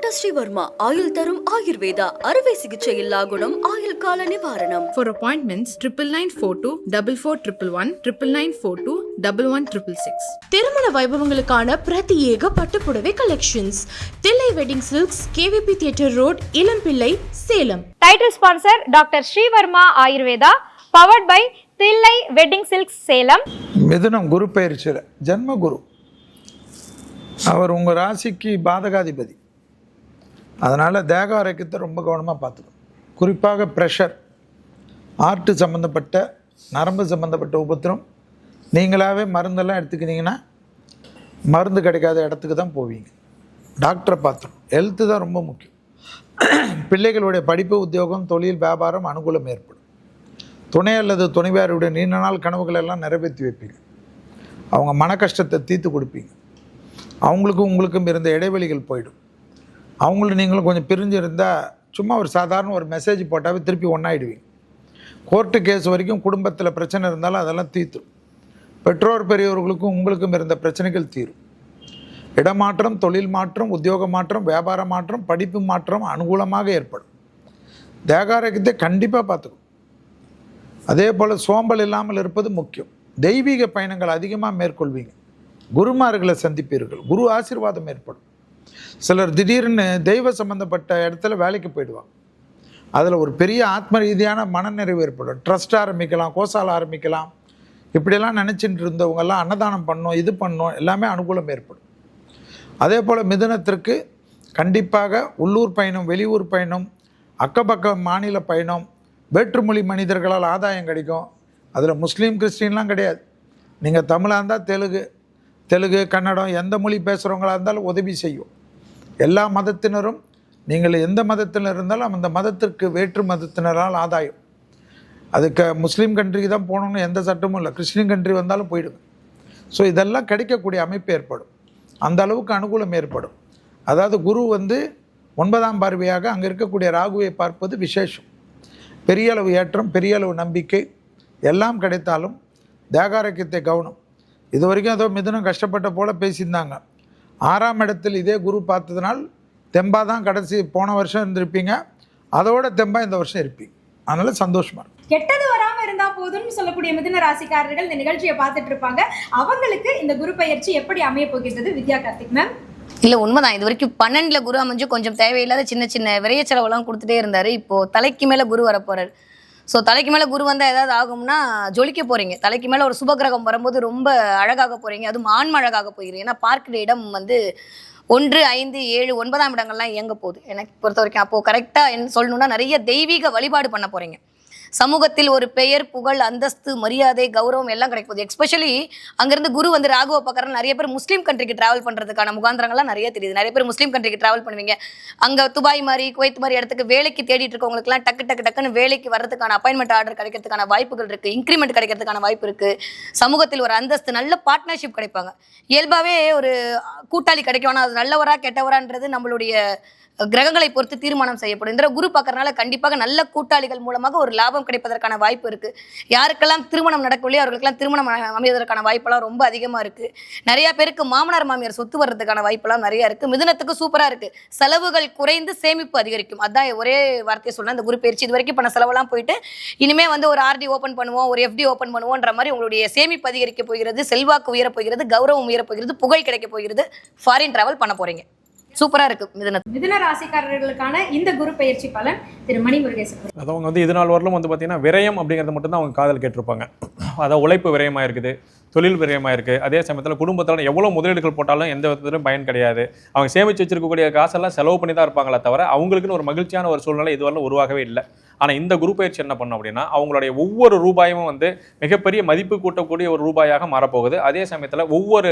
Doctor Sreevarma ஆயுள் தரும் ஆயுர்வேதா அறுவை சிகிச்சை இல்லா குணம் ஆயுள் கால நிவாரணம். For appointments 9942 4411 9942 1166. திருமண வைபவங்களுக்கான பிரத்யேக பட்டுப்புடவை collections Thillai wedding silks, KVP theatre road, Elampillai, Salem. Title sponsor doctor Srivarma Ayurveda, powered by Thillai wedding silks, Salem. மிதுனம் குரு பயிற்சியில் ஜென்ம குரு அவர் உங்கள் ராசிக்கு பாதகாதிபதி. அதனால் தேக ஆரோக்கியத்தை ரொம்ப கவனமாக பார்த்துக்கணும். குறிப்பாக ப்ரெஷர், ஆர்ட்டு சம்மந்தப்பட்ட நரம்பு சம்மந்தப்பட்ட உபத்திரம். நீங்களாகவே மருந்தெல்லாம் எடுத்துக்கினீங்கன்னா மருந்து கிடைக்காத இடத்துக்கு தான் போவீங்க. டாக்டரை பார்த்துக்கணும். ஹெல்த்து தான் ரொம்ப முக்கியம். பிள்ளைகளுடைய படிப்பு, உத்தியோகம், தொழில், வியாபாரம் அனுகூலம் ஏற்படும். துணை அல்லது துணைவியாருடைய நீண்ட நாள் கனவுகளெல்லாம் நிறைவேற்றி வைப்பீங்க. அவங்க மன கஷ்டத்தை தீர்த்து கொடுப்பீங்க. அவங்களுக்கும் உங்களுக்கும் இருந்த இடைவெளிகள் போயிடும். அவங்களும் நீங்களும் கொஞ்சம் பிரிஞ்சு இருந்தால் சும்மா ஒரு சாதாரண ஒரு மெசேஜ் போட்டாவே திருப்பி ஒன்றாயிடுவீங்க. கோர்ட்டு கேஸ் வரைக்கும் குடும்பத்தில் பிரச்சனை இருந்தாலும் அதெல்லாம் தீர்த்துடும். பெற்றோர் பெரியவர்களுக்கும் உங்களுக்கும் இருந்த பிரச்சனைகள் தீரும். இடமாற்றம், தொழில் மாற்றம், உத்தியோக மாற்றம், வியாபார மாற்றம், படிப்பு மாற்றம் அனுகூலமாக ஏற்படும். தேகாரோக்கியத்தை கண்டிப்பாக பார்த்துக்கும். அதே போல் சோம்பல் இல்லாமல் இருப்பது முக்கியம். தெய்வீக பயணங்கள் அதிகமாக மேற்கொள்வீங்க. குருமார்களை சந்திப்பீர்கள். குரு ஆசீர்வாதம் ஏற்படும். சிலர் திடீர்னு தெய்வ சம்பந்தப்பட்ட இடத்துல வேலைக்கு போயிடுவாங்க. அதில் ஒரு பெரிய ஆத்ம ரீதியான மனநிறைவு ஏற்படும். ட்ரஸ்ட் ஆரம்பிக்கலாம், கோசால் ஆரம்பிக்கலாம். இப்படியெல்லாம் நினச்சிட்டு இருந்தவங்கெல்லாம் அன்னதானம் பண்ணணும், இது பண்ணணும், எல்லாமே அனுகூலம் ஏற்படும். அதே போல் மிதுனத்திற்கு கண்டிப்பாக உள்ளூர் பயணம், வெளியூர் பயணம், அக்கப்பக்க மாநில பயணம், வேற்றுமொழி மனிதர்களால் ஆதாயம் கிடைக்கும். அதில் முஸ்லீம் கிறிஸ்டின்லாம் கிடையாது. நீங்கள் தமிழாக இருந்தால் தெலுங்கு, கன்னடம், எந்த மொழி பேசுகிறவங்களாக இருந்தாலும் உதவி செய்யும். எல்லா மதத்தினரும், நீங்கள் எந்த மதத்தினர் இருந்தாலும் அந்த மதத்திற்கு வேற்று மதத்தினரால் ஆதாயம். அதுக்கு முஸ்லீம் கண்ட்ரிக்கு தான் போகணுன்னு எந்த சட்டமும் இல்லை. கிறிஸ்டின் கண்ட்ரி வந்தாலும் போயிடுங்க. ஸோ இதெல்லாம் கிடைக்கக்கூடிய அமைப்பு ஏற்படும். அந்த அளவுக்கு அனுகூலம் ஏற்படும். அதாவது குரு 9ஆம் பார்வையாக அங்கே இருக்கக்கூடிய ராகுவை பார்ப்பது விசேஷம். பெரிய அளவு ஏற்றம், பெரிய அளவு நம்பிக்கை எல்லாம் கிடைத்தாலும் தேகாரோக்கியத்தை கவனம். இது வரைக்கும் ஏதோ மிதுனம் கஷ்டப்பட்ட போல் பேசியிருந்தாங்க. 6ஆம் இடத்தில் இதே குரு பார்த்ததுனால் தெம்பாக தான் கடைசி போன வருஷம் இருந்திருப்பீங்க. அதோட தெம்பாக இந்த வருஷம் இருப்பீங்க. அதனால் சந்தோஷமாக இருக்கும். கெட்டது வராமல் இருந்தால் போதும்னு சொல்லக்கூடிய மிதுன ராசிக்காரர்கள் இந்த நிகழ்ச்சியை பார்த்துட்டு இருப்பாங்க. அவங்களுக்கு இந்த குரு பயிற்சி எப்படி அமைய போகிறது? வித்யா கார்த்திக் மேம். இல்லை, உண்மைதான். இது வரைக்கும் 12ல் குரு அமைஞ்சு கொஞ்சம் தேவையில்லாத சின்ன சின்ன விரைய செலவெல்லாம் கொடுத்துட்டே இருந்தார். இப்போது தலைக்கு மேலே குரு வரப்போகிறார். ஸோ தலைக்கு மேலே குரு வந்தால் ஏதாவது ஆகும்னா ஜொலிக்க போகிறீங்க. தலைக்கு மேலே ஒரு சுபகிரகம் வரும்போது ரொம்ப அழகாக போகிறீங்க. அதுவும் ஆன்ம அழகாக போகிறீங்க. ஏன்னா பார்க்கிற இடம் 1, 5, 7, 9ஆம் இடங்கள்லாம் இயங்க போகுது எனக்கு பொறுத்த வரைக்கும். அப்போது கரெக்டாக என்ன சொல்லணுன்னா நிறைய தெய்வீக வழிபாடு பண்ண போகிறீங்க. சமூகத்தில் ஒரு பெயர், புகழ், அந்தஸ்து, மரியாதை, கௌரவம் எல்லாம் கிடைக்க போகுது. எஸ்பெஷலி அங்கேருந்து குரு ராகுவை பார்க்குற நிறைய பேர் முஸ்லீம் கண்ட்ரிக்கு ட்ராவல் பண்ணுறதுக்கான முகாந்திரங்கள்லாம் நிறைய தெரியுது. நிறைய பேர் முஸ்லீம் கண்ட்ரிக்கு ட்ராவல் பண்ணுவீங்க. அங்கே துபாய் மாதிரி, குவைத் மாதிரி இடத்துக்கு வேலைக்கு தேடிட்டு இருக்கவங்களுக்குலாம் டக்குன்னு வேலைக்கு வர்றதுக்கான அப்பாயின்மெண்ட் ஆர்டர் கிடைக்கிறதுக்கான வாய்ப்புகள் இருக்குது. இன்க்ரிமெண்ட் கிடைக்கிறதுக்கான வாய்ப்பு இருக்குது. சமூகத்தில் ஒரு அந்தஸ்து, நல்ல பார்ட்னர்ஷிப் கிடைப்பாங்க. இயல்பாகவே ஒரு கூட்டாளி கிடைக்கும். ஆனால் அது நல்லவரா கெட்டவரான்றது நம்மளுடைய கிரகங்களை பொறுத்து தீர்மானம் செய்யப்படும். இந்த குரு பார்க்கறதுனால கண்டிப்பாக நல்ல கூட்டாளிகள் மூலமாக ஒரு லாபம் கிடைப்பதற்கான வாய்ப்பு இருக்குது. யாருக்கெல்லாம் திருமணம் நடக்கலையோ அவர்களுக்கெல்லாம் திருமணம் அமைவதற்கான வாய்ப்பெல்லாம் ரொம்ப அதிகமாக இருக்குது. நிறைய பேருக்கு மாமனார் மாமியார் சொத்து வர்றதுக்கான வாய்ப்பெல்லாம் நிறையா இருக்குது. மிதுனத்துக்கு சூப்பராக இருக்குது. செலவுகள் குறைந்து சேமிப்பு அதிகரிக்கும். அதான் ஒரே வார்த்தையை சொன்னால் இந்த குரு பயிற்சி இது வரைக்கும் பண்ண செலவெல்லாம் போயிட்டு இனிமேல் ஒரு ஆர்டி ஓப்பன் பண்ணுவோம், ஒரு எஃப்டி ஓப்பன் பண்ணுவோன்ற மாதிரி உங்களுடைய சேமிப்பு அதிகரிக்க போகிறது, செல்வாக்கு உயர போகிறது, கௌரவம் உயர போகிறது, புகழ் கிடைக்க போகிறது, ஃபாரின் டிராவல் பண்ண போகிறீங்க. சூப்பரா இருக்கு. மிதுன ராசிக்காரர்களுக்கான இந்த குரு பயிற்சி பலன் திரு மணி முருகேசன். அவங்க இது நாள் வரலும் பார்த்தீங்கன்னா விரயம் அப்படிங்கிறது மட்டும் தான் அவங்க காதல் கேட்டிருப்பாங்க. அதாவது உழைப்பு விரயமாக இருக்குது, தொழில் விரயமாக இருக்குது. அதே சமயத்தில் குடும்பத்தில் எவ்வளோ முதலீடுகள் போட்டாலும் எந்த விதத்திலும் பயன் கிடையாது. அவங்க சேமித்து வச்சிருக்கக்கூடிய காசெல்லாம் செலவு பண்ணி தான் இருப்பாங்களே தவிர அவங்களுக்குன்னு ஒரு மகிழ்ச்சியான ஒரு சூழ்நிலை இதுவரை உருவாகவே இல்லை. ஆனால் இந்த குரு பயிற்சி என்ன பண்ணும் அப்படின்னா அவங்களுடைய ஒவ்வொரு ரூபாயும் மிகப்பெரிய மதிப்பு கூட்டக்கூடிய ஒரு ரூபாயாக மாறப்போகுது. அதே சமயத்தில் ஒவ்வொரு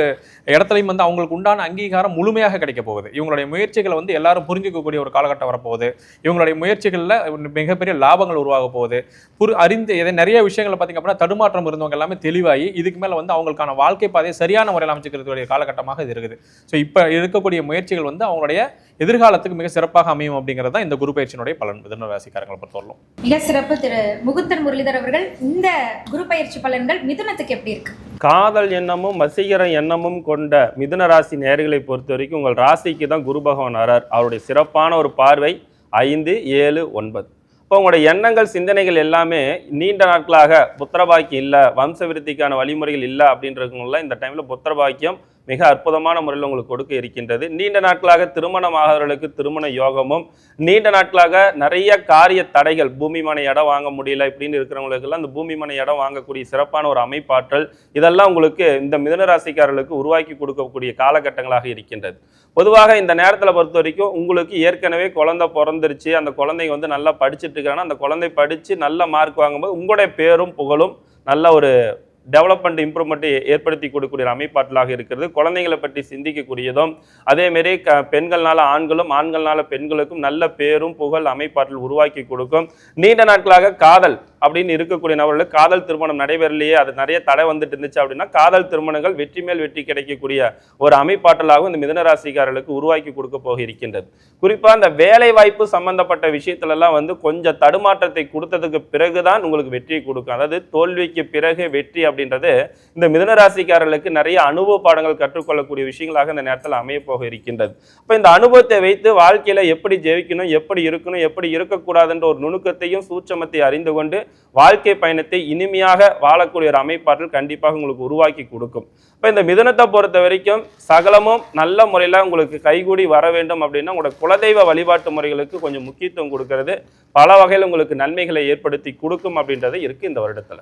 இடத்துலையும் அவங்களுக்கு உண்டான அங்கீகாரம் முழுமையாக கிடைக்க போகுது. இவங்களுடைய முயற்சிகளை எல்லாரும் புரிஞ்சிக்கக்கூடிய ஒரு காலகட்டம் வரப்போகுது. இவங்களுடைய முயற்சிகளில் மிகப்பெரிய லாபங்கள் உருவாக போகுது. அறிந்து நிறைய விஷயங்களை பார்த்திங்க அப்படின்னா தடுமாற்றம் இருந்தவங்க எல்லாமே தெளிவாகி இதுக்கு மேலே அவங்களுக்கான வாழ்க்கை பாதையை சரியான முறையில் அமைச்சுக்கிறதுடைய காலகட்டமாக இது இருக்குது. ஸோ இப்போ இருக்கக்கூடிய முயற்சிகள் அவங்களுடைய எதிர்காலத்துக்கு மிக சிறப்பாக அமையும் அப்படிங்கிறது தான் இந்த குரு பயிற்சியினுடைய பலன் மிதுன ராசிக்காரங்களை பொறுத்தவரைக்கும். இருக்கும். மிக சிறப்பு திரு முகுந்தன் முரளிதர் அவர்கள். இந்த குரு பயிற்சி பலன்கள் மிதுனத்துக்கு எப்படி இருக்கு? காதல் எண்ணமும் வசீகர எண்ணமும் கொண்ட மிதுன ராசி நேயர்களை பொறுத்த வரைக்கும் உங்கள் ராசிக்கு தான் குரு பகவான் வரார். அவருடைய சிறப்பான ஒரு பார்வை 5, 7, 9. இப்போ உங்களுடைய எண்ணங்கள் சிந்தனைகள் எல்லாமே நீண்ட நாட்களாக புத்திரபாக்கியம் இல்லை, வம்ச விருத்திக்கான வழிமுறைகள் இல்லை அப்படின்றவங்களாம் இந்த டைமில் புத்திரபாக்கியம் மிக அற்புதமான முறையில் உங்களுக்கு கொடுக்க இருக்கின்றது. நீண்ட நாட்களாக திருமணமாகவர்களுக்கு திருமண யோகமும், நீண்ட நாட்களாக நிறைய காரிய தடைகள், பூமி மனை இடம் வாங்க முடியல இப்படின்னு இருக்கிறவங்களுக்கெல்லாம் இந்த பூமி மனை இடம் வாங்கக்கூடிய சிறப்பான ஒரு அமைப்பாற்றல் இதெல்லாம் உங்களுக்கு இந்த மிதுனராசிக்காரர்களுக்கு உருவாக்கி கொடுக்கக்கூடிய காலகட்டங்களாக இருக்கின்றது. பொதுவாக இந்த நேரத்தில் பொறுத்த வரைக்கும் உங்களுக்கு ஏற்கனவே குழந்தை பிறந்துருச்சு, அந்த குழந்தைங்க வந்து நல்லா படிச்சுட்டு இருக்காங்கன்னா அந்த குழந்தை படித்து நல்ல மார்க் வாங்கும்போது உங்களுடைய பேரும் புகழும் நல்ல ஒரு டெவலப்மெண்ட் இம்ப்ரூவ்மெண்ட்டை ஏற்படுத்தி கொடுக்கக்கூடிய அமைப்பாற்றலாக இருக்கிறது. குழந்தைங்களை பற்றி சிந்திக்கக்கூடியதும், அதேமாரி பெண்கள்னால ஆண்களும் ஆண்கள்னால பெண்களுக்கும் நல்ல பேரும் புகழ் அமைப்பாற்றல் உருவாக்கி கொடுக்கும். நீண்ட நாட்களாக காதல் அப்படின்னு இருக்கக்கூடிய நபர்களுக்கு காதல் திருமணம் நடைபெறலையே, அது நிறைய தடை வந்துட்டு இருந்துச்சு அப்படின்னா காதல் திருமணங்கள் வெற்றி மேல் வெற்றி கிடைக்கக்கூடிய ஒரு அமைப்பாற்றலாகவும் இந்த மிதுனராசிக்காரர்களுக்கு உருவாக்கி கொடுக்க போக இருக்கின்றது. குறிப்பாக இந்த வேலை வாய்ப்பு சம்பந்தப்பட்ட விஷயத்துலலாம் வந்து கொஞ்சம் தடுமாற்றத்தை கொடுத்ததுக்கு பிறகுதான் உங்களுக்கு வெற்றி கொடுக்கும். அதாவது தோல்விக்கு பிறகு வெற்றி அப்படின்றது இந்த மிதுனராசிக்காரர்களுக்கு நிறைய அனுபவ பாடங்கள் கற்றுக்கொள்ளக்கூடிய விஷயங்களாக இந்த நேரத்தில் அமைய போக இருக்கின்றது. இப்போ இந்த அனுபவத்தை வைத்து வாழ்க்கையில எப்படி ஜெயிக்கணும், எப்படி இருக்கணும், எப்படி இருக்கக்கூடாதுன்ற ஒரு நுணுக்கத்தையும் சூட்சமத்தை அறிந்து கொண்டு வாழ்க்கை பயணத்தை இனிமையாக வாழக்கூடிய ஒரு அமைப்பாற்றல் கண்டிப்பாக உங்களுக்கு உருவாக்கி கொடுக்கும். இப்போ இந்த மிதுனத்தை பொறுத்த வரைக்கும் சகலமும் நல்ல முறையில் உங்களுக்கு கைகூடி வர வேண்டும் அப்படின்னா உங்களோட குலதெய்வ வழிபாட்டு முறைகளுக்கு கொஞ்சம் முக்கியத்துவம் கொடுக்கறது பல வகையில் உங்களுக்கு நன்மைகளை ஏற்படுத்தி கொடுக்கும் அப்படின்றது இருக்கு இந்த வருடத்துல.